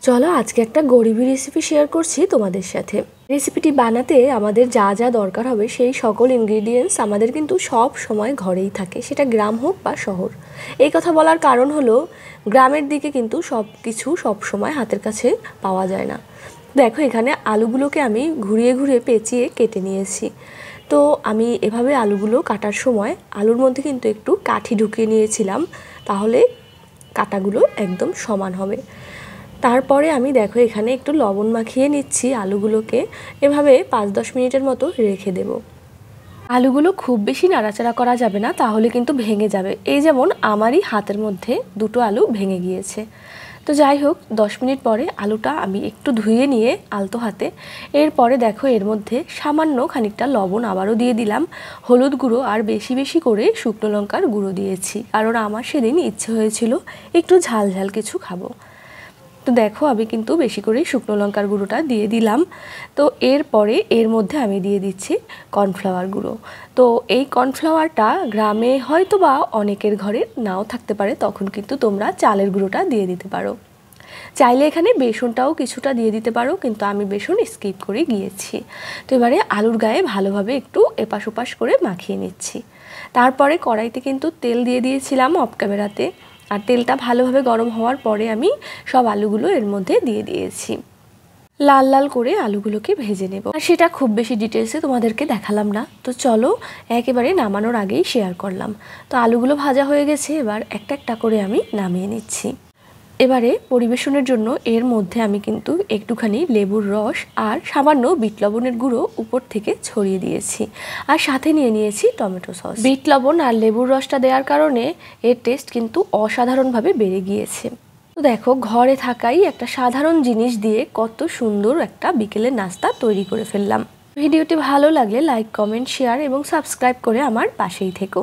চলো আজকে একটা গরিবি রেসিপি শেয়ার করছি তোমাদের সাথে। রেসিপিটি বানাতে আমাদের যা যা দরকার হবে সেই সকল ইনগ্রেডিয়েন্টস আমাদের কিন্তু সব সময় ঘরেই থাকে, সেটা গ্রাম হোক বা শহর। এই কথা বলার কারণ হলো গ্রামের দিকে কিন্তু সব কিছু সব সময় হাতের কাছে পাওয়া যায় না। দেখো এখানে আলুগুলোকে আমি ঘুরিয়ে ঘুরিয়ে পেঁচিয়ে কেটে নিয়েছি। তো আমি এভাবে আলুগুলো কাটার সময় আলুর মধ্যে কিন্তু একটু কাঠি ঢুকিয়ে নিয়েছিলাম, তাহলে কাটাগুলো একদম সমান হবে। তারপরে আমি দেখো এখানে একটু লবণ মাখিয়ে নিচ্ছি আলুগুলোকে, এভাবে 5-10 মিনিটের মতো রেখে দেব। আলুগুলো খুব বেশি নাড়াচাড়া করা যাবে না, তাহলে কিন্তু ভেঙে যাবে। এই যেমন আমারই হাতের মধ্যে দুটো আলু ভেঙে গিয়েছে। তো যাই হোক 10 মিনিট পরে আলুটা আমি একটু ধুয়ে নিয়ে আলতো হাতে, এরপরে দেখো এর মধ্যে সামান্য খানিকটা লবণ আবারও দিয়ে দিলাম, হলুদ গুঁড়ো আর বেশি বেশি করে শুকনো লঙ্কার গুঁড়ো দিয়েছি, কারণ আমার সেদিন ইচ্ছে হয়েছিল একটু ঝাল ঝাল কিছু খাবো। তো দেখো আমি কিন্তু বেশি করেই শুকনো লঙ্কার গুঁড়োটা দিয়ে দিলাম। তো এরপরে এর মধ্যে আমি দিয়ে দিচ্ছি কর্নফ্লাওয়ার গুঁড়ো। তো এই কর্নফ্লাওয়ারটা গ্রামে হয়তো বা অনেকের ঘরে নাও থাকতে পারে, তখন কিন্তু তোমরা চালের গুঁড়োটা দিয়ে দিতে পারো। চাইলে এখানে বেসনটাও কিছুটা দিয়ে দিতে পারো, কিন্তু আমি বেসন স্কিপ করে গিয়েছি। তো এবারে আলুর গায়ে ভালোভাবে একটু এপাশ ওপাশ করে মাখিয়ে নিচ্ছি। তারপরে কড়াইতে কিন্তু তেল দিয়ে দিয়েছিলাম অফ ক্যামেরাতে, আর তেলটা ভালোভাবে গরম হওয়ার পরে আমি সব আলুগুলো এর মধ্যে দিয়ে দিয়েছি। লাল লাল করে আলুগুলোকে ভেজে নেব, আর সেটা খুব বেশি ডিটেলসে তোমাদেরকে দেখালাম না। তো চলো একেবারে নামানোর আগেই শেয়ার করলাম। তো আলুগুলো ভাজা হয়ে গেছে, এবার একটা একটা করে আমি নামিয়ে নিচ্ছি। এবারে পরিবেশনের জন্য এর মধ্যে আমি কিন্তু একটুখানি লেবুর রস আর সামান্য বিট লবণের গুঁড়ো উপর থেকে ছড়িয়ে দিয়েছি, আর সাথে নিয়ে নিয়েছি টমেটো সস। বিট লবণ আর লেবুর রসটা দেওয়ার কারণে এর টেস্ট কিন্তু অসাধারণভাবে বেড়ে গিয়েছে। তো দেখো ঘরে থাকাই একটা সাধারণ জিনিস দিয়ে কত সুন্দর একটা বিকেলের নাস্তা তৈরি করে ফেললাম। ভিডিওটি ভালো লাগলে লাইক, কমেন্ট, শেয়ার এবং সাবস্ক্রাইব করে আমার পাশেই থেকো।